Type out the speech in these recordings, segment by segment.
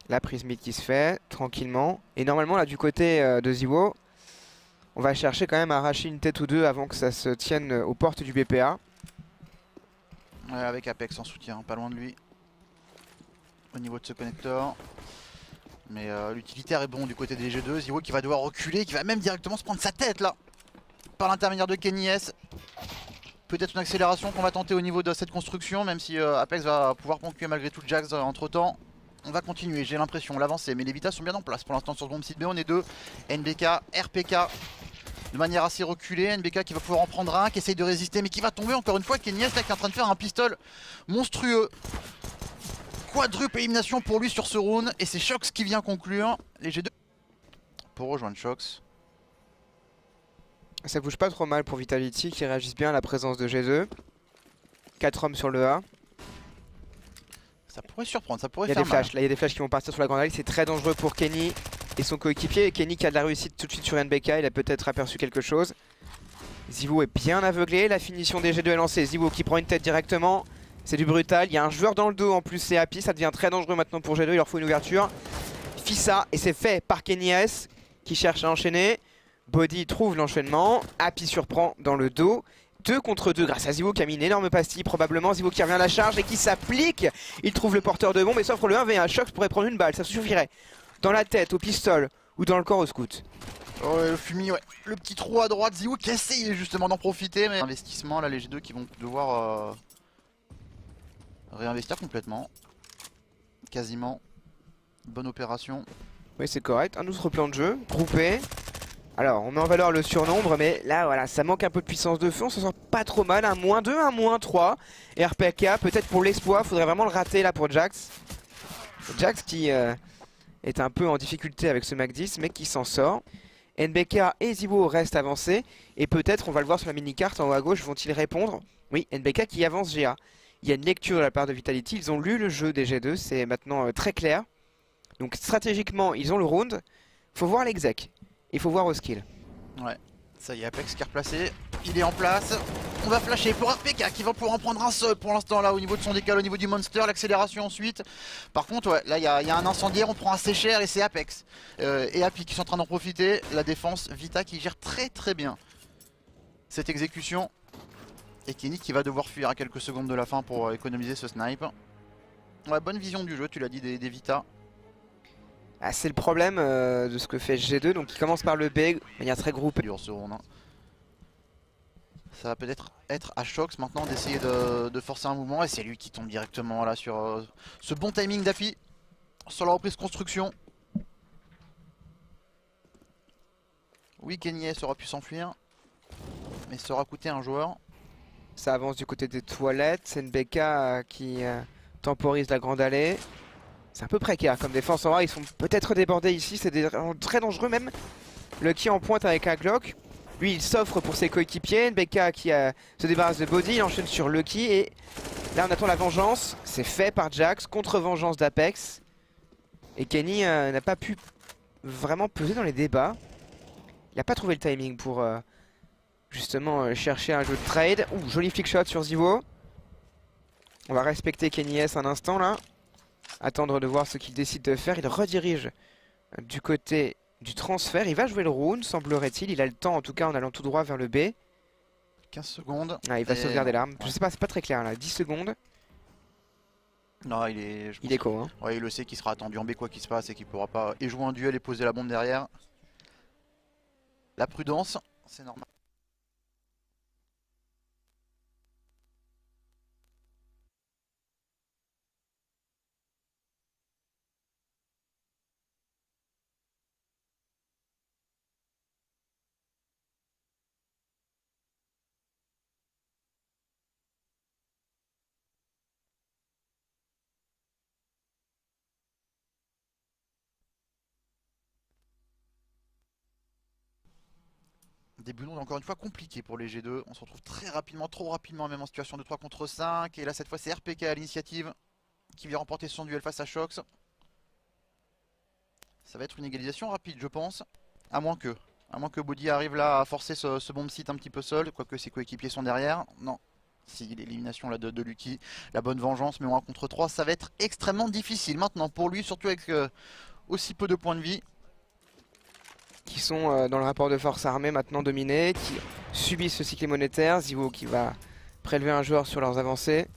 La prise mid qui se fait tranquillement. Et normalement là du côté de Ziwo, on va chercher quand même à arracher une tête ou deux avant que ça se tienne aux portes du BPA. Ouais, avec Apex en soutien, pas loin de lui. Au niveau de ce connecteur. Mais l'utilitaire est bon du côté des G2. Ziwo qui va devoir reculer, qui va même directement se prendre sa tête là. Par l'intermédiaire de Kenny S. Peut-être une accélération qu'on va tenter au niveau de cette construction, même si Apex va pouvoir ponctuer malgré tout Jax entre temps. On va continuer, j'ai l'impression, l'avancer, mais les Vitas sont bien en place pour l'instant sur ce bomb site B. On est deux, NBK, RPK, de manière assez reculée. NBK qui va pouvoir en prendre un, qui essaye de résister, mais qui va tomber encore une fois. Kenny S là qui est en train de faire un pistol monstrueux. Quadruple élimination pour lui sur ce round, et c'est Shox qui vient conclure. Les G2 pour rejoindre Shox. Ça bouge pas trop mal pour Vitality qui réagissent bien à la présence de G2. 4 hommes sur le A. Ça pourrait surprendre, ça pourrait Il y a faire des mal. flashs, là il y a des flashs qui vont partir sur la grande allée, c'est très dangereux pour Kenny et son coéquipier. Kenny qui a de la réussite tout de suite sur NBK, il a peut-être aperçu quelque chose. Ziwo est bien aveuglé, la finition des G2 est lancée. Ziwo qui prend une tête directement, c'est du brutal. Il y a un joueur dans le dos en plus, c'est Happy, ça devient très dangereux maintenant pour G2, il leur faut une ouverture. Fissa, et c'est fait par Kenny S qui cherche à enchaîner. Body trouve l'enchaînement, Happy surprend dans le dos. 2 contre 2 grâce à Ziwo qui a mis une énorme pastille probablement. Ziwo qui revient à la charge et qui s'applique. Il trouve le porteur de bombe et s'offre le 1v1. Shox pourrait prendre une balle, ça suffirait. Dans la tête, au pistolet ou dans le corps au scout. Oh, le fumier, ouais. Le petit trou à droite, Ziwo qui essaye justement d'en profiter. Mais investissement, là les G2 qui vont devoir réinvestir complètement. Quasiment. Bonne opération. Oui c'est correct, un autre plan de jeu, groupé. Alors on met en valeur le surnombre mais là voilà ça manque un peu de puissance de feu, on s'en sort pas trop mal, un -2, un -3. Et RPK peut-être pour l'exploit, faudrait vraiment le rater là pour Jax. Jax qui est un peu en difficulté avec ce Mac 10 mais qui s'en sort. NBK et Ziwo restent avancés et peut-être on va le voir sur la mini-carte en haut à gauche, vont-ils répondre? Oui, NBK qui avance GA. Il y a une lecture de la part de Vitality, ils ont lu le jeu des G2, c'est maintenant très clair. Donc stratégiquement ils ont le round, faut voir l'exec. Il faut voir au skill. Ouais, ça y est, Apex qui est replacé. Il est en place. On va flasher pour RPK qui va pouvoir en prendre un seul pour l'instant là au niveau de son décal, au niveau du monster, l'accélération ensuite. Par contre, ouais, là il y a un incendiaire, on prend assez cher et c'est Apex. Et Happy qui sont en train d'en profiter. La défense, Vita qui gère très bien cette exécution. Et Kenny qui va devoir fuir à quelques secondes de la fin pour économiser ce snipe. Ouais, bonne vision du jeu, tu l'as dit, des Vita. Ah, c'est le problème de ce que fait G2, donc il commence par le B, de manière très groupée. Dur ce round, hein. Ça va peut-être être à Shox maintenant d'essayer de forcer un mouvement. Et c'est lui qui tombe directement là sur ce bon timing d'Happy sur la reprise construction. Oui, Kenny S aura pu s'enfuir, mais ça aura coûté un joueur. Ça avance du côté des toilettes, c'est NBK qui temporise la grande allée. C'est un peu précaire comme défense en A, ils sont peut-être débordés ici, c'est très dangereux même. Lucky en pointe avec un Glock. Lui il s'offre pour ses coéquipiers, NBK qui se débarrasse de Body, il enchaîne sur Lucky et là on attend la vengeance. C'est fait par Jax, contre-vengeance d'Apex. Et Kenny n'a pas pu vraiment peser dans les débats. Il n'a pas trouvé le timing pour justement chercher un jeu de trade. Ouh, joli flick shot sur Ziwo. On va respecter Kenny S un instant là. Attendre de voir ce qu'il décide de faire. Il redirige du côté du transfert. Il va jouer le round, semblerait-il. Il a le temps en tout cas en allant tout droit vers le B. 15 secondes. Ah, il va sauvegarder l'arme. Ouais. Je sais pas, c'est pas très clair là. 10 secondes. Non, il est. Il est co, hein. Ouais, il le sait qu'il sera attendu en B quoi qu'il se passe et qu'il pourra pas et jouer un duel et poser la bombe derrière. La prudence, c'est normal. Début de round encore une fois compliqué pour les G2. On se retrouve très rapidement, trop rapidement même en situation de 3 contre 5. Et là cette fois c'est RPK à l'initiative qui vient remporter son duel face à Shox. Ça va être une égalisation rapide je pense. À moins que Body arrive là à forcer ce bomb site un petit peu seul. Quoique ses coéquipiers sont derrière. Non, Si l'élimination là de Lucky, la bonne vengeance, mais en 1 contre 3, ça va être extrêmement difficile maintenant pour lui, surtout avec aussi peu de points de vie. Qui sont dans le rapport de force armée maintenant dominés, qui subissent le cycle monétaire. Ziwo qui va prélever un joueur sur leurs avancées.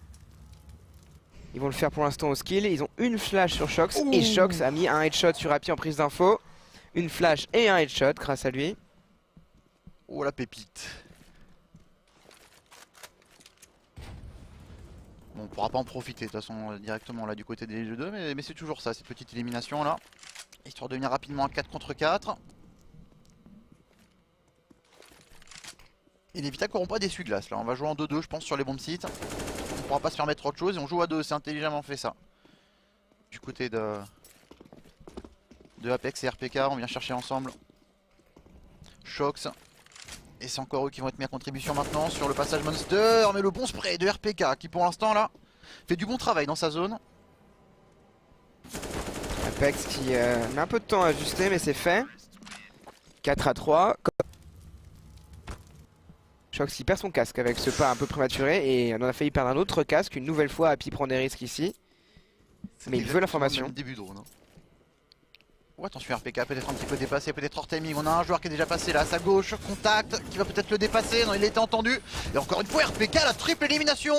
Ils vont le faire pour l'instant au skill. Ils ont une flash sur Shox. Ouh. Et Shox a mis un headshot sur Happy en prise d'info. Une flash et un headshot grâce à lui. Oh la pépite. Bon, on pourra pas en profiter de toute façon directement là du côté des G2, mais c'est toujours ça, cette petite élimination là. Histoire de venir rapidement à 4 contre 4. Et les Vita n'auront pas d'essuie-glace là, on va jouer en 2-2 je pense sur les bombes sites. On pourra pas se permettre autre chose et on joue à 2, c'est intelligemment fait ça. Du côté de Apex et RPK, on vient chercher ensemble Shox. Et c'est encore eux qui vont être mis à contribution maintenant sur le passage Monster. Mais le bon spray de RPK qui pour l'instant là fait du bon travail dans sa zone. Apex qui met un peu de temps à ajuster mais c'est fait. 4-3. Shox qui perd son casque avec ce pas un peu prématuré et on en a failli perdre un autre casque. Une nouvelle fois, Happy prend des risques ici. Mais il veut l'information. Début drone. Hein. Oh, attention RPK, peut-être un petit peu dépassé, peut-être hors timing. On a un joueur qui est déjà passé là à sa gauche, contact, qui va peut-être le dépasser. Non, il a été entendu. Et encore une fois RPK, la triple élimination.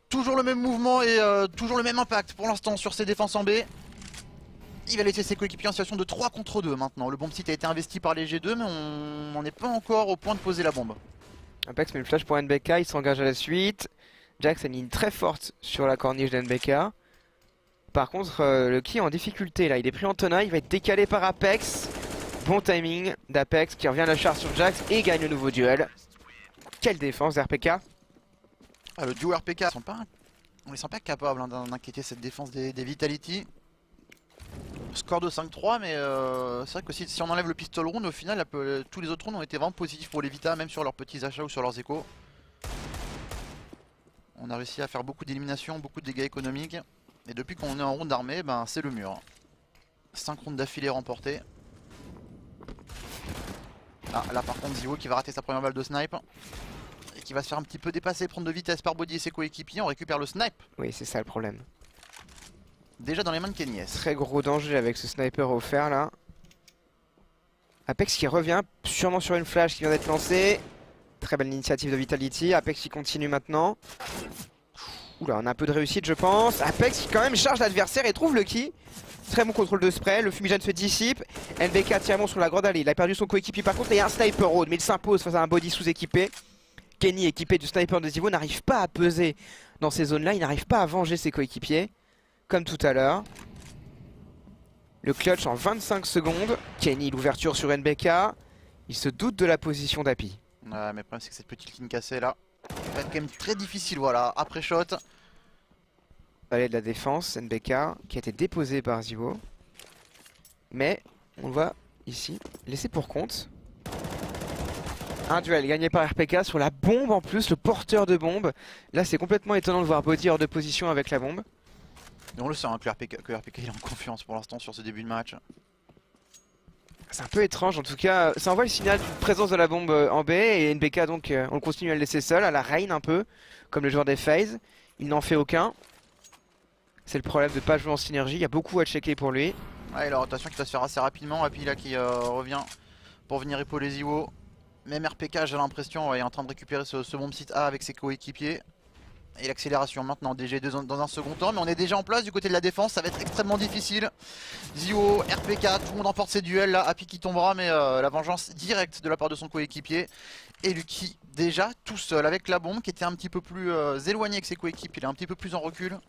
Toujours le même mouvement et toujours le même impact pour l'instant sur ses défenses en B. Il va laisser ses coéquipiers en situation de 3 contre 2 maintenant. Le bomb site a été investi par les G2 mais on n'en est pas encore au point de poser la bombe. Apex met le flash pour NBK, il s'engage à la suite. Jax a une ligne très forte sur la corniche d'NBK. Par contre, le qui est en difficulté là, il est pris en tenaille, il va être décalé par Apex. Bon timing d'Apex qui revient à la charge sur Jax et gagne le nouveau duel. Quelle défense d'RPK. Ah, le duo RPK, on les sent pas capables hein, d'inquiéter cette défense des Vitality. Score de 5-3 mais c'est vrai que si on enlève le pistol round au final tous les autres rounds ont été vraiment positifs pour les Vita, même sur leurs petits achats ou sur leurs échos. On a réussi à faire beaucoup d'éliminations, beaucoup de dégâts économiques. Et depuis qu'on est en round d'armée, ben c'est le mur. 5 rounds d'affilée remportés. Ah là par contre Ziwo qui va rater sa première balle de snipe. Et qui va se faire un petit peu dépasser, prendre de vitesse par Body et ses coéquipiers, on récupère le snipe. Oui c'est ça le problème. Déjà dans les mains de Kenyes. Très gros danger avec ce sniper offert là. Apex qui revient, sûrement sur une flash qui vient d'être lancée. Très belle initiative de Vitality. Apex qui continue maintenant. Oula, on a un peu de réussite je pense. Apex qui quand même charge l'adversaire et trouve le qui. Très bon contrôle de spray, le fumigène se dissipe. NBK tire bon sur la grande allée, il a perdu son coéquipier par contre. Il y a un sniper road mais il s'impose face à un Body sous-équipé. Kenny équipé du sniper de Zivo n'arrive pas à peser dans ces zones là, il n'arrive pas à venger ses coéquipiers. Comme tout à l'heure. Le clutch en 25 secondes. Kenny l'ouverture sur NBK. Il se doute de la position d'Happy. Ouais mais le problème c'est que cette petite ligne cassée là va être quand même très difficile, voilà, après shot. Balai de la défense, NBK qui a été déposé par Zivo. Mais on le voit ici, laissé pour compte. Un duel gagné par RPK sur la bombe en plus, le porteur de bombe. Là c'est complètement étonnant de voir Body hors de position avec la bombe. Et on le sent hein, que RPK il est en confiance pour l'instant sur ce début de match. C'est un peu étrange en tout cas, ça envoie le signal d'une présence de la bombe en B et NBK donc on continue à le laisser seul, à la reine un peu, comme le joueur des FaZe. Il n'en fait aucun. C'est le problème de ne pas jouer en synergie, il y a beaucoup à checker pour lui. Ouais, la rotation qui va se faire assez rapidement, Happy là qui revient pour venir épauler Ziwo. Même RPK j'ai l'impression est en train de récupérer ce bomb site A avec ses coéquipiers. Et l'accélération maintenant DG2 dans un second temps, mais on est déjà en place du côté de la défense, ça va être extrêmement difficile. Ziwo, RPK, tout le monde emporte ses duels là, Happy qui tombera mais la vengeance directe de la part de son coéquipier. Et Lucky déjà tout seul avec la bombe qui était un petit peu plus éloigné que ses coéquipiers, il est un petit peu plus en recul.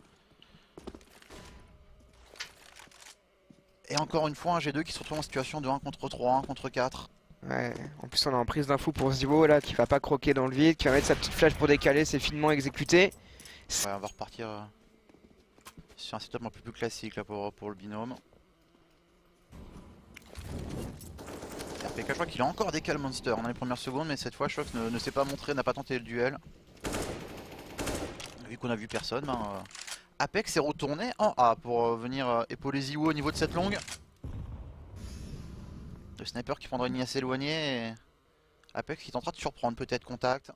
Et encore une fois un G2 qui se retrouve en situation de 1 contre 3, 1 contre 4. Ouais, en plus on est en prise d'info pour Ziwo là qui va pas croquer dans le vide, qui va mettre sa petite flash pour décaler, c'est finement exécuté. Ouais, on va repartir sur un setup un peu plus classique là pour le binôme. RPK je crois qu'il a encore décalé Monster dans les premières secondes mais cette fois Shox ne s'est pas montré, n'a pas tenté le duel. Vu qu'on a vu personne, ben, Apex est retourné en A pour venir épauler Ziwo au niveau de cette longue. Le sniper qui prendra une ligne assez éloignée et Apex qui tentera de surprendre peut-être contact.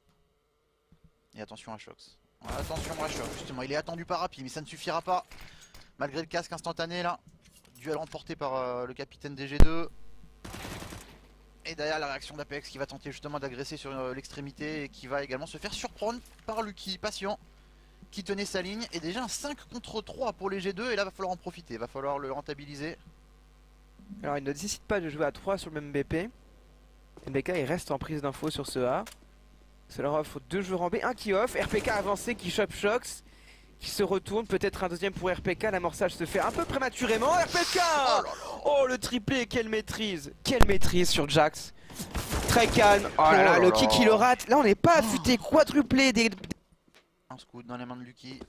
Et attention à Shox. Attention à Shox, justement, il est attendu par Happy, mais ça ne suffira pas. Malgré le casque instantané là. Duel remporté par le capitaine des G2. Et derrière la réaction d'Apex qui va tenter justement d'agresser sur l'extrémité et qui va également se faire surprendre par Lucky, patient, qui tenait sa ligne. Et déjà un 5 contre 3 pour les G2 et là va falloir en profiter, va falloir le rentabiliser. Alors il ne décide pas de jouer à 3 sur le même BP. NBK il reste en prise d'info sur ce A. Cela offre 2 joueurs en B, un qui off, RPK avancé qui chope Shox, qui se retourne, peut-être un deuxième pour RPK, l'amorçage se fait un peu prématurément, RPK! Oh le triplé, quelle maîtrise sur Jax. Très calme, oh là là, le kick il le rate, là on n'est pas affûté, quadruplé des... Un scout dans les mains de Lucky.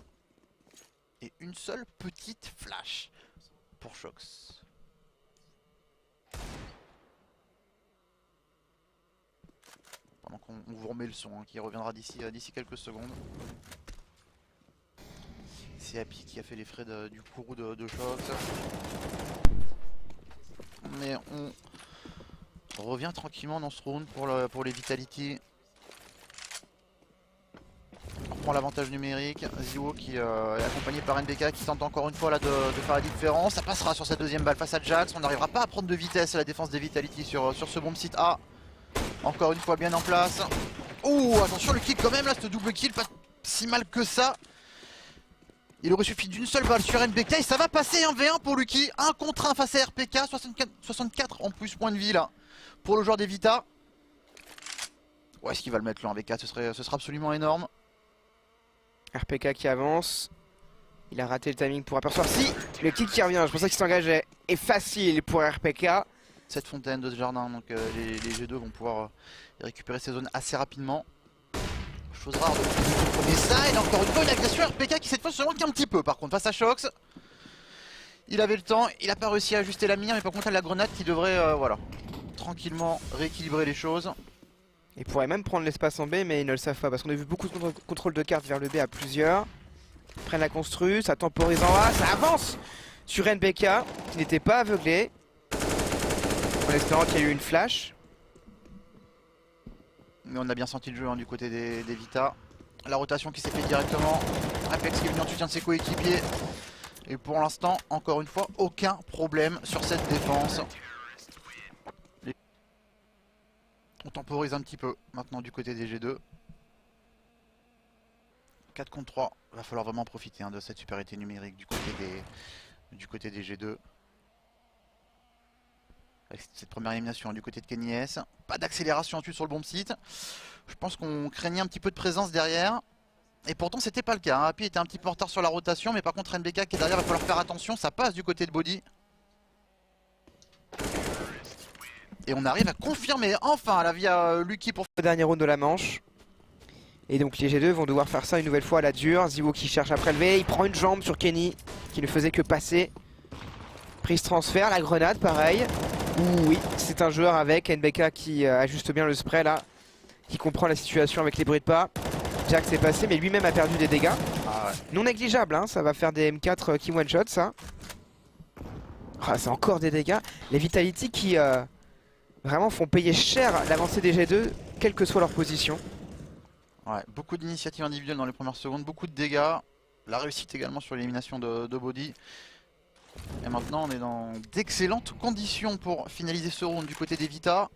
Et une seule petite flash pour Shox. Pendant qu'on vous remet le son hein, qui reviendra d'ici quelques secondes. C'est Happy qui a fait les frais du courroux de Shox. Mais on revient tranquillement dans ce round pour les Vitality. On reprend l'avantage numérique. Ziwo qui est accompagné par NBK qui tente encore une fois là, de faire la différence. Ça passera sur sa deuxième balle face à Jax. On n'arrivera pas à prendre de vitesse à la défense des Vitality sur ce bomb site A. Encore une fois bien en place. Ouh, attention le kick quand même là, ce double kill, pas si mal que ça. Il aurait suffi d'une seule balle sur NBK et ça va passer 1v1 pour Lucky. 1 contre 1 face à RPK, 64 en plus point de vie là pour le joueur des Vita. Ouais, est-ce qu'il va le mettre là en VK, ce sera absolument énorme. RPK qui avance. Il a raté le timing pour apercevoir. Si, le kick qui revient, je pensais qu'il s'engageait. Et facile pour RPK. Cette fontaine de ce jardin, donc les G2 vont pouvoir récupérer ces zones assez rapidement. Chose rare de premier side, encore une fois une agression RPK qui cette fois se manque un petit peu par contre face à Shox. Il avait le temps, il n'a pas réussi à ajuster la mire mais par contre la grenade qui devrait voilà, tranquillement rééquilibrer les choses. Ils pourraient même prendre l'espace en B mais ils ne le savent pas parce qu'on a vu beaucoup de contrôle de cartes vers le B à plusieurs. Ils prennent la constru, ça temporise en A, ça avance sur NBK qui n'était pas aveuglé. En espérant qu'il y a eu une flash. Mais on a bien senti le jeu hein, du côté des Vita. La rotation qui s'est fait directement. Apex qui est venu en soutien de ses coéquipiers. Et pour l'instant, encore une fois, aucun problème sur cette défense. On temporise un petit peu maintenant du côté des G2. 4 contre 3. Va falloir vraiment profiter hein, de cette supériorité numérique du côté des G2. Avec cette première élimination du côté de Kenny S. Pas d'accélération ensuite sur le bomb site. Je pense qu'on craignait un petit peu de présence derrière. Et pourtant c'était pas le cas. Hein. Happy était un petit peu en retard sur la rotation. Mais par contre NBK qui est derrière, il va falloir faire attention. Ça passe du côté de Body. Et on arrive à confirmer enfin la via Lucky pour Le dernier round de la manche. Et donc les G2 vont devoir faire ça une nouvelle fois à la dure. Ziwo qui cherche à prélever. Il prend une jambe sur Kenny qui ne faisait que passer. Prise transfert, la grenade pareil. Oui, c'est un joueur avec NBK qui ajuste bien le spray là, qui comprend la situation avec les bruits de pas. Jax est passé mais lui-même a perdu des dégâts. Ah ouais. Non négligeables, hein, ça va faire des M4 qui one-shot ça. Ah, c'est encore des dégâts. Les Vitality qui vraiment font payer cher l'avancée des G2, quelle que soit leur position. Ouais, beaucoup d'initiatives individuelles dans les premières secondes, beaucoup de dégâts. La réussite également sur l'élimination de Body. Et maintenant on est dans d'excellentes conditions pour finaliser ce round du côté des Vita.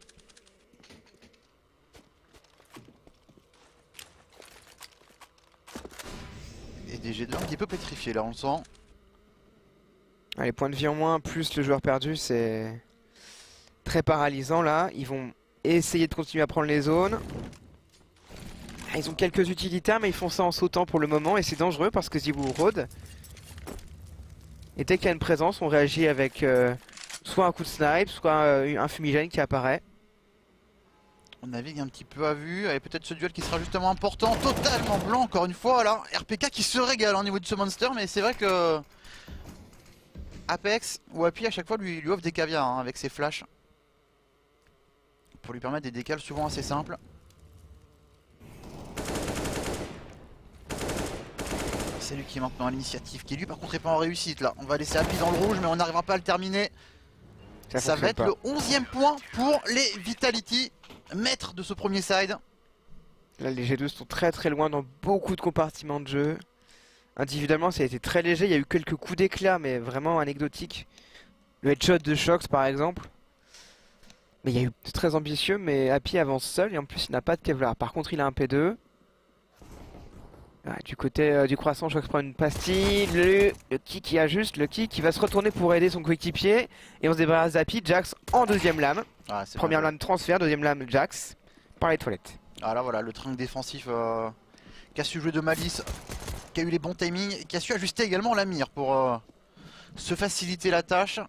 Et des G2 un petit peu pétrifiés là on le sent. Les points de vie en moins plus le joueur perdu, c'est très paralysant là. Ils vont essayer de continuer à prendre les zones. Ils ont quelques utilitaires mais ils font ça en sautant pour le moment et c'est dangereux parce que Ziwo rôde. Et dès qu'il y a une présence, on réagit avec soit un coup de snipe, soit un fumigène qui apparaît. On navigue un petit peu à vue, et peut-être ce duel qui sera justement important, totalement blanc encore une fois là. RPK qui se régale au niveau de ce monster, mais c'est vrai que Apex ou Happy à chaque fois lui offre des caviars hein, avec ses flashs. Pour lui permettre des décals souvent assez simples. C'est lui qui est maintenant à l'initiative, qui lui par contre est pas en réussite là. On va laisser Happy dans le rouge mais on n'arrivera pas à le terminer. Ça va être le 11e point pour les Vitality, maître de ce premier side. Là, les G2 sont très très loin dans beaucoup de compartiments de jeu. Individuellement, ça a été très léger. Il y a eu quelques coups d'éclat, mais vraiment anecdotiques. Le headshot de Shox, par exemple. Mais il y a eu très ambitieux, mais Happy avance seul et en plus, il n'a pas de Kevlar. Par contre, il a un P2. Ah, du côté du croissant, Shox prend une pastille. Le kick qui ajuste, le kick qui va se retourner pour aider son coéquipier. Et on se débarrasse d'Happy. Jax en deuxième lame. Ah, c'est Première bien. lame transfert, deuxième lame Jax par les toilettes. Ah là voilà, le trinque défensif qui a su jouer de malice, qui a eu les bons timings, qui a su ajuster également la mire pour se faciliter la tâche.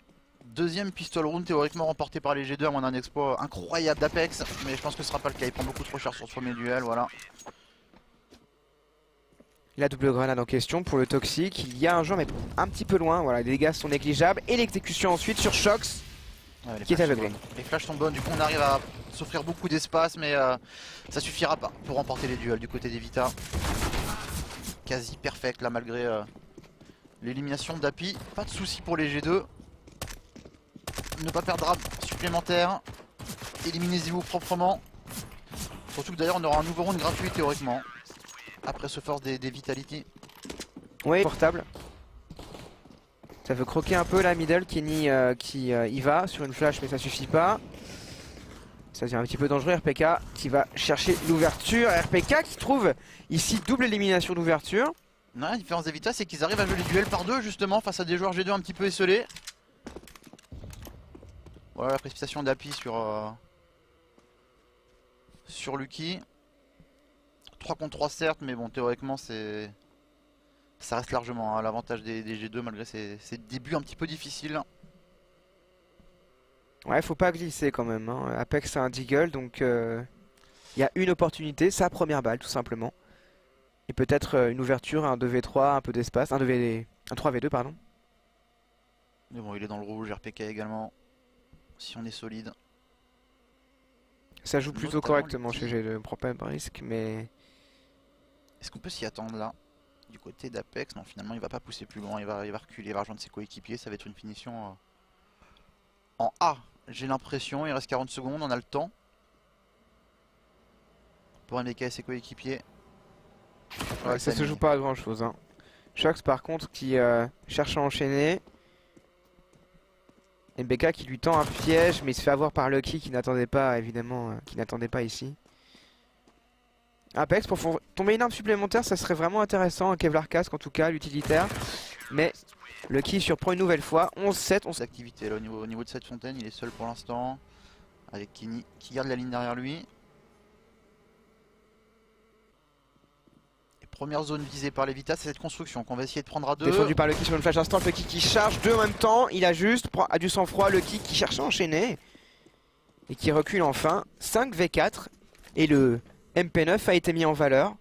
Deuxième pistol round théoriquement remporté par les G2 à moins d'un exploit incroyable d'Apex, mais je pense que ce sera pas le cas, il prend beaucoup trop cher sur ce premier duel, voilà. La double grenade en question pour le toxique, il y a un joueur mais un petit peu loin, voilà, les dégâts sont négligeables et l'exécution ensuite sur Shox Ouais, qui est aveuglé. Les flashs sont bonnes, du coup on arrive à s'offrir beaucoup d'espace, mais ça suffira pas pour remporter les duels du côté des Vita. Quasi perfect là malgré l'élimination d'Happy, pas de soucis pour les G2. Ne pas perdre rab supplémentaire, éliminer Zivu proprement. Surtout que d'ailleurs on aura un nouveau round gratuit théoriquement, après ce force des Vitality. Oui, portable. Ça veut croquer un peu la middle, Kenny qui y va sur une flash mais ça suffit pas. Ça devient un petit peu dangereux, RPK qui va chercher l'ouverture. RPK qui trouve ici double élimination d'ouverture. Non, la différence des Vita c'est qu'ils arrivent à jouer les duels par deux justement face à des joueurs G2 un petit peu esselés. Voilà la précipitation d'Happy sur Lucky. 3 contre 3 certes, mais bon théoriquement ça reste largement à l'avantage des G2 malgré ces débuts un petit peu difficiles. Ouais, faut pas glisser quand même, hein. Apex c'est un deagle donc il y a une opportunité, sa première balle tout simplement. Et peut-être une ouverture, un 2v3, un peu d'espace, un 3v2 pardon. Mais bon il est dans le rouge, RPK également, si on est solide. Ça joue plutôt Notamment correctement Lucky. chez G2, ne prend pas de risque mais... Est-ce qu'on peut s'y attendre là? Du côté d'Apex, non finalement il va pas pousser plus loin, il va reculer, il va rejoindre ses coéquipiers, ça va être une finition en A. J'ai l'impression, il reste 40 secondes, on a le temps. Pour MBK et ses coéquipiers. Ouais, ça se joue pas à grand chose, hein. Shox par contre qui cherche à enchaîner. MBK qui lui tend un piège mais il se fait avoir par Lucky qui n'attendait pas évidemment, qui n'attendait pas ici. Apex pour tomber une arme supplémentaire ça serait vraiment intéressant, un Kevlar casque en tout cas, l'utilitaire. Mais Lucky surprend une nouvelle fois, 11-7, 11... Activité là au niveau de cette fontaine, il est seul pour l'instant. Avec Kenny qui garde la ligne derrière lui. Et première zone visée par les Vita, c'est cette construction qu'on va essayer de prendre à deux. Défendu par Lucky sur une flash instant, Lucky qui charge deux en même temps, il a juste, a du sang-froid, Lucky qui cherche à enchaîner. Et qui recule enfin, 5v4, et le MP9 a été mis en valeur.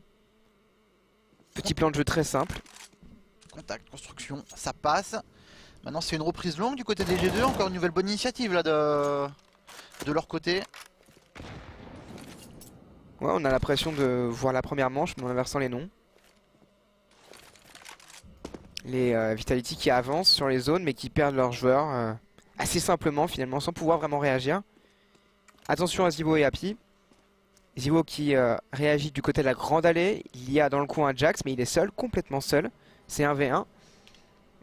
Petit plan de jeu très simple. Contact, construction, ça passe. Maintenant c'est une reprise longue du côté des G2, encore une nouvelle bonne initiative là de leur côté. Ouais, on a l'impression de voir la première manche, mais en inversant les noms. Les Vitality qui avancent sur les zones, mais qui perdent leurs joueurs assez simplement finalement, sans pouvoir vraiment réagir. Attention à Zivo et Happy. Zivo qui réagit du côté de la grande allée. Il y a dans le coin Jax, mais il est seul, complètement seul. C'est 1v1.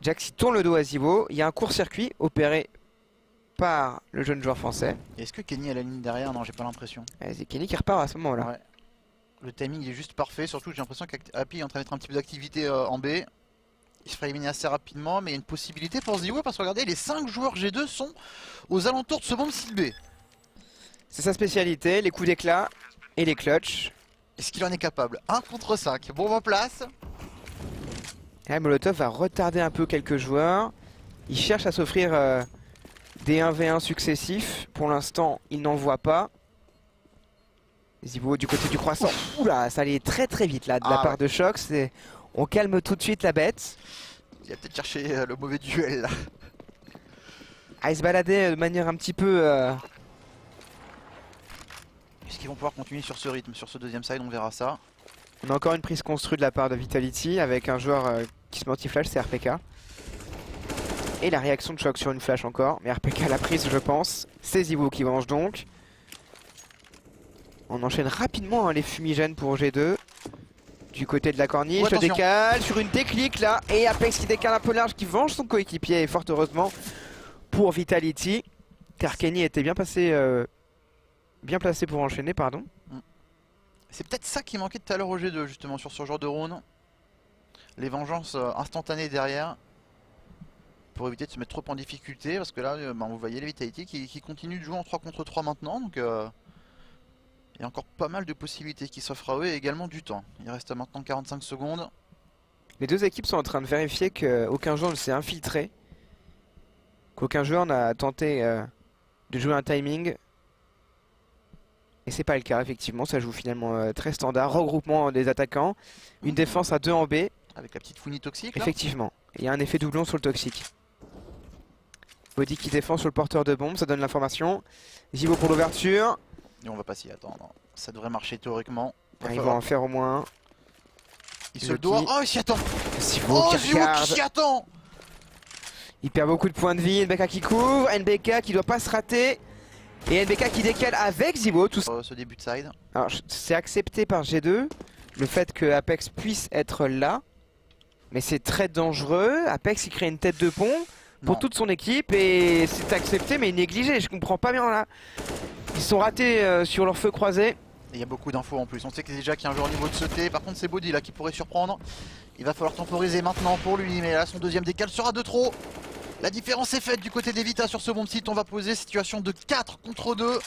Jax il tourne le dos à Zivo. Il y a un court-circuit opéré par le jeune joueur français. Est-ce que Kenny a la ligne derrière? Non, j'ai pas l'impression. C'est Kenny qui repart à ce moment-là. Ouais. Le timing est juste parfait, surtout j'ai l'impression qu'Happy est en train de mettre un petit peu d'activité en B. Il se fera éliminer assez rapidement, mais il y a une possibilité pour Zivo parce que regardez, les 5 joueurs G2 sont aux alentours de ce bombe cible B. C'est sa spécialité, les coups d'éclat et les clutches. Est-ce qu'il en est capable? 1 contre 5, bombe en place. Et Molotov va retarder un peu quelques joueurs. Il cherche à s'offrir des 1v1 successifs. Pour l'instant, il n'en voit pas. Zivo du côté du croissant. Oula, ça allait très très vite là de la part de Shox. On calme tout de suite la bête. Il a peut-être cherché le mauvais duel là. Ah, il se baladait de manière un petit peu... Est-ce qu'ils vont pouvoir continuer sur ce rythme, sur ce deuxième side? On verra ça. On a encore une prise construite de la part de Vitality avec un joueur qui se met anti-flash, c'est RPK. Et la réaction de Shox sur une flash encore. Mais RPK l'a prise, je pense. C'est Zivo qui venge donc. On enchaîne rapidement hein, les fumigènes pour G2. Du côté de la corniche, Oh, le attention. décale sur une déclic là. Et Apex qui décale un peu large, qui venge son coéquipier. Et fort heureusement pour Vitality. Car Kenny était bien placé pour enchaîner, pardon. C'est peut-être ça qui manquait tout à l'heure au G2 justement sur ce genre de round. Les vengeances instantanées derrière. Pour éviter de se mettre trop en difficulté. Parce que là, vous voyez les Vitality qui continuent de jouer en 3 contre 3 maintenant. Donc il y a encore pas mal de possibilités qui s'offrent à eux et également du temps. Il reste maintenant 45 secondes. Les deux équipes sont en train de vérifier qu'aucun joueur ne s'est infiltré. Qu'aucun joueur n'a tenté de jouer un timing. Et c'est pas le cas, effectivement, ça joue finalement très standard. Regroupement des attaquants, une défense à 2 en B. Avec la petite founie toxique là. Effectivement, il y a un effet doublon sur le toxique. Body qui défend sur le porteur de bombe, ça donne l'information. Zivo pour l'ouverture. Et on va pas s'y attendre. Ça devrait marcher théoriquement. Ils vont en faire au moins un. Il se le doit. Oh, il s'y attend. Zivo Oh, qui Zivo regarde. qui s'y attend. Il perd beaucoup de points de vie. NBK qui couvre. NBK qui doit pas se rater. Et NBK qui décale avec Zivo. Tout... Ce début de side. Alors, c'est accepté par G2. Le fait que Apex puisse être là. Mais c'est très dangereux. Apex il crée une tête de pont pour toute son équipe. Et c'est accepté mais négligé. Je comprends pas bien là. Ils sont ratés sur leur feu croisé. Et il y a beaucoup d'infos en plus. On sait que déjà qu'il y a un joueur au niveau de sauter. Par contre c'est Body là qui pourrait surprendre. Il va falloir temporiser maintenant pour lui. Mais là son deuxième décal sera de trop. La différence est faite du côté d'Evita sur ce bon site. On va poser situation de 4 contre 2.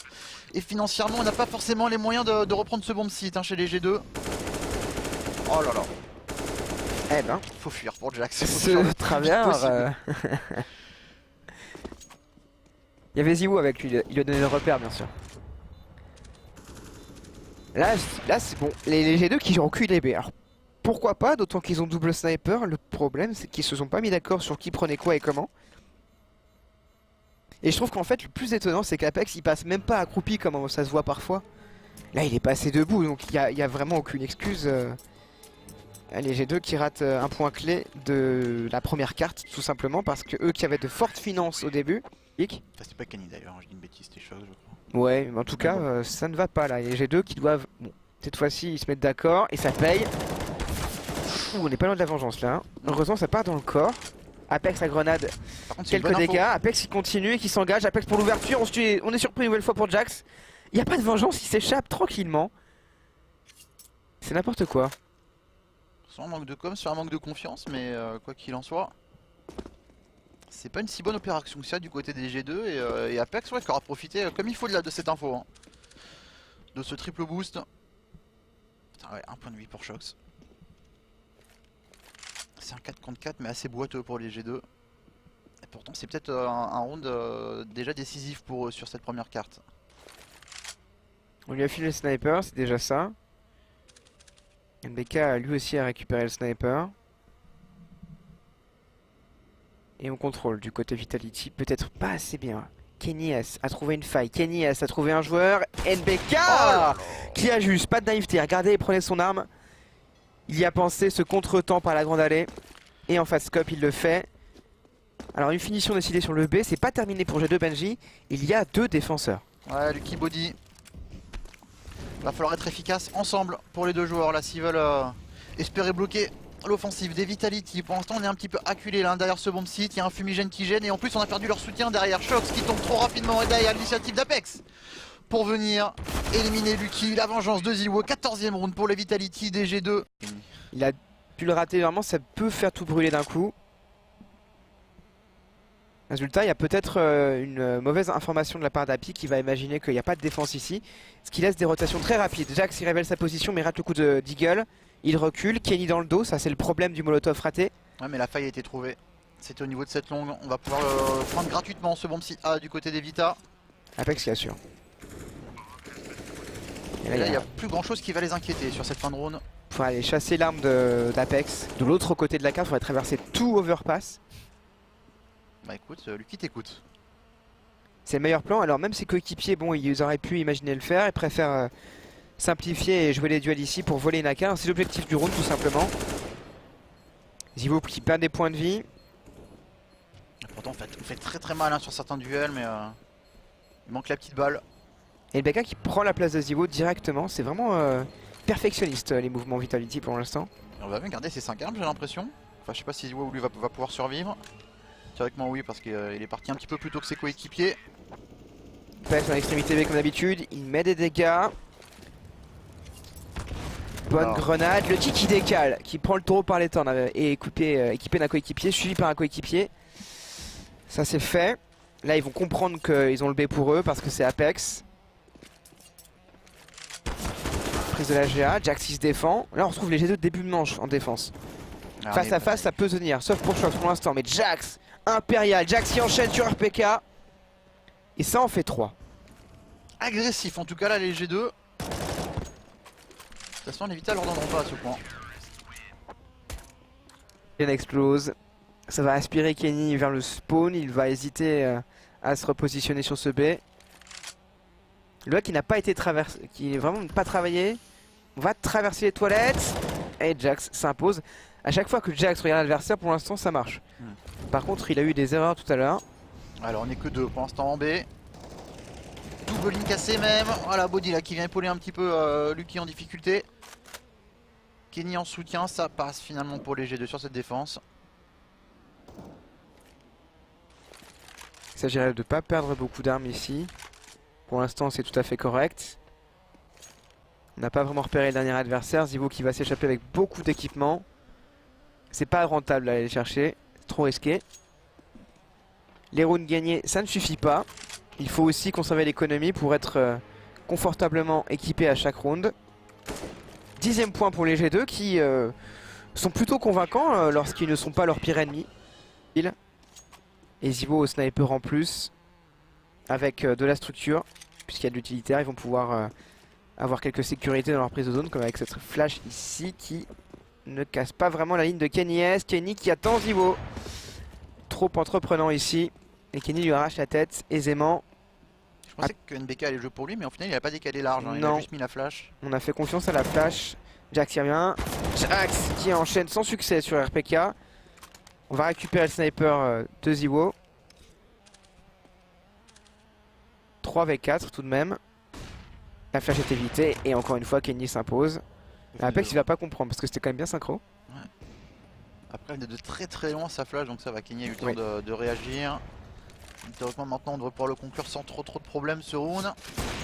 Et financièrement on n'a pas forcément les moyens de reprendre ce bon site chez les G2. Oh là là. Eh ben, Faut fuir pour Jax. ce travers. Il y avait Ziwo avec lui, il lui a donné le repère bien sûr. Là c'est bon, les G2 qui reculent les B. Alors pourquoi pas, d'autant qu'ils ont double sniper. Le problème c'est qu'ils se sont pas mis d'accord sur qui prenait quoi et comment. Et je trouve qu'en fait le plus étonnant c'est qu'Apex il passe même pas accroupi comme ça se voit parfois. Là il est passé debout donc il y a vraiment aucune excuse. Les G2 qui ratent un point clé de la première carte tout simplement parce que eux qui avaient de fortes finances au début. Enfin, c'était pas Kenny d'ailleurs, je dis une bêtise, c'était Shox je crois. Ouais, mais en tout cas ça ne va pas là. Les G2 qui doivent, bon, cette fois-ci ils se mettent d'accord et ça paye. Ouh, on est pas loin de la vengeance là. Heureusement ça part dans le corps. Apex la grenade, Par contre, quelques dégâts. Apex qui continue et qui s'engage. Apex pour l'ouverture. On est surpris une nouvelle fois pour Jax. Il n'y a pas de vengeance, il s'échappe tranquillement. C'est n'importe quoi. Soit un manque de com, soit un manque de confiance, mais quoi qu'il en soit, c'est pas une si bonne opération que ça du côté des G2 et Apex qui aura profité comme il faut de cette info. Hein. De ce triple boost. Putain, ouais, un point de vie pour Shox. C'est un 4 contre 4 mais assez boiteux pour les G2. Et pourtant c'est peut-être un round déjà décisif pour eux sur cette première carte. On lui a filé le sniper, c'est déjà ça. NBK lui aussi a récupéré le sniper. Et on contrôle du côté Vitality, peut-être pas assez bien. Kenny S a trouvé une faille, Kenny S a trouvé un joueur. NBK qui ajuste, pas de naïveté, regardez, il prenait son arme. Il y a pensé, ce contre-temps par la grande allée. Et en face scope il le fait. Alors une finition décidée sur le B, c'est pas terminé pour G2 Benji. Il y a 2 défenseurs. Ouais, Lucky Body. Va falloir être efficace ensemble pour les deux joueurs là s'ils veulent espérer bloquer l'offensive des Vitality. Pour l'instant on est un petit peu acculé là derrière ce bomb site, il y a un fumigène qui gêne et en plus on a perdu leur soutien derrière Shox qui tombe trop rapidement et derrière l'initiative d'Apex pour venir éliminer Lucky. La vengeance de Ziwo, 14e round pour les Vitality des G2. Il a pu le rater, vraiment ça peut faire tout brûler d'un coup. Résultat, il y a peut-être une mauvaise information de la part d'Api qui va imaginer qu'il n'y a pas de défense ici. Ce qui laisse des rotations très rapides. Jax il révèle sa position mais rate le coup de d'Eagle. Il recule, Kenny dans le dos, ça c'est le problème du molotov raté. Ouais mais la faille a été trouvée. C'était au niveau de cette longue, on va pouvoir prendre gratuitement ce bomb site A du côté des Vita. Apex qui assure. Et là il n'y a plus grand chose qui va les inquiéter sur cette fin de round. Il faut aller chasser l'arme d'Apex. De l'autre côté de la carte, il faudrait traverser tout overpass. Bah écoute, Lucky t'écoute. C'est le meilleur plan, alors même ses coéquipiers, bon, ils auraient pu imaginer le faire, ils préfèrent simplifier et jouer les duels ici pour voler une AK. C'est l'objectif du round tout simplement. Zivo qui perd des points de vie. Pourtant on fait très très mal sur certains duels mais il manque la petite balle. Et NBK qui prend la place de Zivo directement. C'est vraiment perfectionniste les mouvements Vitality pour l'instant. On va bien garder ses 5 armes, j'ai l'impression. Enfin, je sais pas si Zivo lui va pouvoir survivre. Théoriquement oui, parce qu'il est parti un petit peu plus tôt que ses coéquipiers. Apex en extrémité B comme d'habitude, il met des dégâts. Bonne grenade, le kick qui décale, qui prend le taureau par les cornes et équipé d'un coéquipier, suivi par un coéquipier. Ça c'est fait. Là ils vont comprendre qu'ils ont le B pour eux parce que c'est Apex. Prise de la GA, Jax il se défend. Là on retrouve les G2 de début de manche en défense. Face à face ça peut tenir, sauf pour Shox pour l'instant. Mais Jax, Impérial, Jax qui enchaîne sur RPK. Et ça en fait 3. Agressif en tout cas là les G2. De toute façon les Vital leur donneront pas à ce point. Il explose. Ça va aspirer Kenny vers le spawn. Il va hésiter à se repositionner sur ce B. Le qui n'a pas été traversé, qui n'est vraiment pas travaillé. On va traverser les toilettes. Et Jax s'impose. À chaque fois que Jax regarde l'adversaire, pour l'instant ça marche. Par contre il a eu des erreurs tout à l'heure. Alors on n'est que 2 pour l'instant en B. Double ligne cassée même. Voilà Body là qui vient épauler un petit peu Lucky en difficulté. Kenny en soutien, ça passe finalement pour les G2 sur cette défense. Il s'agirait de ne pas perdre beaucoup d'armes ici. Pour l'instant c'est tout à fait correct. On n'a pas vraiment repéré le dernier adversaire. Zivo qui va s'échapper avec beaucoup d'équipements. C'est pas rentable d'aller les chercher. C'est trop risqué. Les rounds gagnés, ça ne suffit pas. Il faut aussi conserver l'économie pour être confortablement équipé à chaque round. 10e point pour les G2 qui sont plutôt convaincants lorsqu'ils ne sont pas leur pire ennemi. Et Zivo au sniper en plus. Avec de la structure. Puisqu'il y a de l'utilitaire, ils vont pouvoir avoir quelques sécurités dans leur prise de zone. Comme avec cette flash ici qui ne casse pas vraiment la ligne de Kenny S. Kenny qui attend Zivo. Trop entreprenant ici. Et Kenny lui arrache la tête aisément. Je pensais que NBK allait jouer pour lui, mais au final il a pas décalé large, hein. Il a juste mis la flash. On a fait confiance à la flash. Jax y revient. Jax qui enchaîne sans succès sur RPK. On va récupérer le sniper de Zivo. 3v4 tout de même. La flash est évitée et encore une fois Kenny s'impose. Apex il va pas comprendre parce que c'était quand même bien synchro. Ouais. Après il est de très loin sa flash, donc ça va. Kenny a eu le temps de réagir. Théoriquement maintenant on devrait pouvoir le conclure sans trop de problèmes ce round.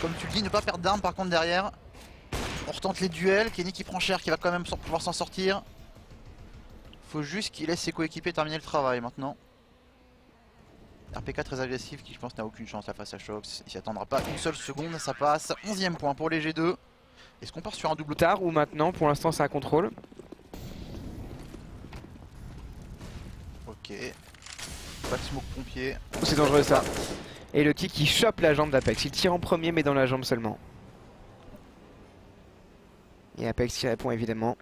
Comme tu le dis, ne pas perdre d'armes par contre derrière. On retente les duels, Kenny qui prend cher, qui va quand même pouvoir s'en sortir. Faut juste qu'il laisse ses coéquipiers terminer le travail maintenant. RPK très agressif qui je pense n'a aucune chance là face à Shox. Il s'y attendra pas une seule seconde, ça passe. 11e point pour les G2. Est-ce qu'on part sur un double tard ou maintenant? Pour l'instant c'est un contrôle. Ok. Pas de smoke pompier. Oh, c'est dangereux ça. Et le kick qui chope la jambe d'Apex. Il tire en premier mais dans la jambe seulement. Et Apex qui répond évidemment.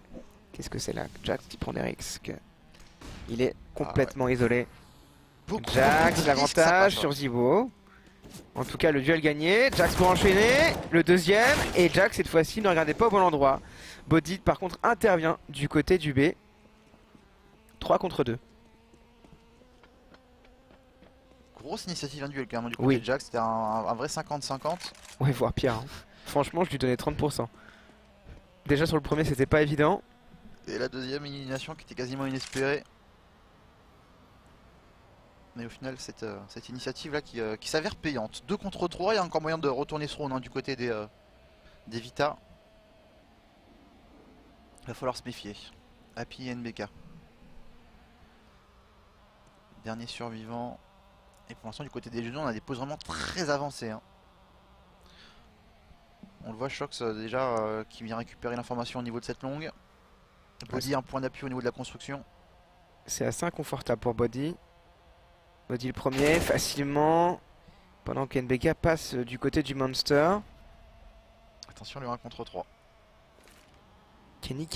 Qu'est-ce que c'est là? Jax qui prend des risques. Il est complètement isolé. Jax, l'avantage sur Zivo. En tout cas le duel gagné. Jax pour enchaîner. Le deuxième. Et Jax cette fois-ci ne regardez pas au bon endroit. Body par contre intervient du côté du B. 3 contre 2. Grosse initiative individuelle quand même du côté de Jax. C'était un vrai 50-50. Ouais, voire pire. Hein. Franchement je lui donnais 30%. Déjà sur le premier c'était pas évident. Et la deuxième élimination qui était quasiment inespérée. Mais au final cette initiative là qui s'avère payante. 2 contre 3, il y a encore moyen de retourner ce round hein, du côté des Vita. Il va falloir se méfier. Happy et NBK. Dernier survivant. Et pour l'instant du côté des G2 on a des poses vraiment très avancées. Hein. On le voit Shox déjà qui vient récupérer l'information au niveau de cette longue. Body un point d'appui au niveau de la construction. C'est assez inconfortable pour Body. Body le premier facilement. Pendant que NBK passe du côté du Monster. Attention le 1 contre 3. Kenny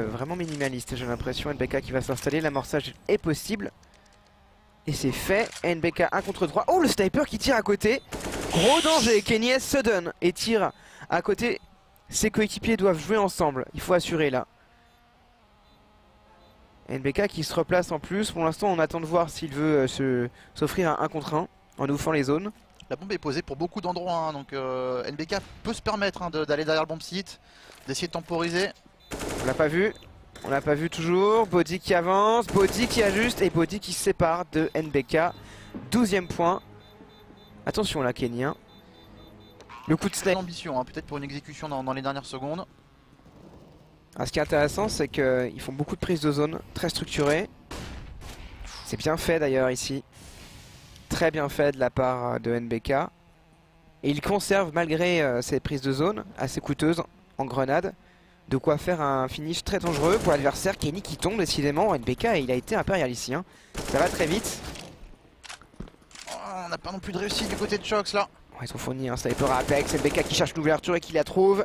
vraiment minimaliste j'ai l'impression. NBK qui va s'installer, l'amorçage est possible. Et c'est fait, NBK 1 contre 3. Oh le sniper qui tire à côté. Gros danger, Kenny S se donne et tire à côté. Ses coéquipiers doivent jouer ensemble, il faut assurer là. NBK qui se replace en plus, pour l'instant on attend de voir s'il veut s'offrir un 1 contre 1 en ouvrant les zones. La bombe est posée pour beaucoup d'endroits, hein, donc NBK peut se permettre hein, d'aller derrière le bomb site, d'essayer de temporiser. On l'a pas vu. On l'a pas vu toujours. Body qui avance, Body qui ajuste et Body qui se sépare de NBK. 12e point. Attention là, Kenyan. Le coup de Très snipe. ambition, hein, peut-être pour une exécution dans les dernières secondes. Ah, ce qui est intéressant, c'est qu'ils font beaucoup de prises de zone, très structurées. C'est bien fait d'ailleurs ici. Très bien fait de la part de NBK. Et ils conservent malgré ces prises de zone assez coûteuses en grenade. De quoi faire un finish très dangereux pour l'adversaire. Kenny qui tombe décidément. NBK, il a été impérial ici. Hein. Ça va très vite. Oh, on n'a pas non plus de réussite du côté de Chox là. Ouais, ils ont fourni un sniper à Apex. NBK qui cherche une ouverture et qui la trouve.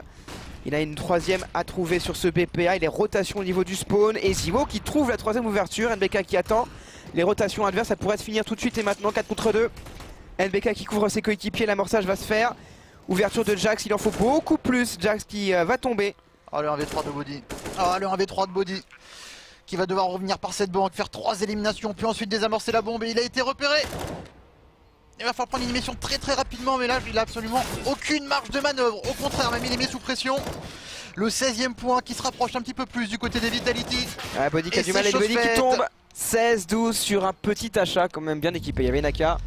Il a une troisième à trouver sur ce BPA. Il est rotation au niveau du spawn. Et Zivo qui trouve la troisième ouverture. NBK qui attend. Les rotations adverses, ça pourrait se finir tout de suite et maintenant. 4 contre 2. NBK qui couvre ses coéquipiers. L'amorçage va se faire. Ouverture de Jax. Il en faut beaucoup plus. Jax qui va tomber. Oh, le 1v3 de Body. Ah, le 1v3 de Body. Qui va devoir revenir par cette banque, faire 3 éliminations, puis ensuite désamorcer la bombe. Et il a été repéré. Il va falloir prendre une élimination très rapidement, mais là il a absolument aucune marge de manœuvre. Au contraire, même il est mis sous pression. Le 16e point qui se rapproche un petit peu plus du côté des Vitality. Ah, Body qui a du mal et Body qui tombe. 16-12 sur un petit achat quand même bien équipé. Il y avait Naka.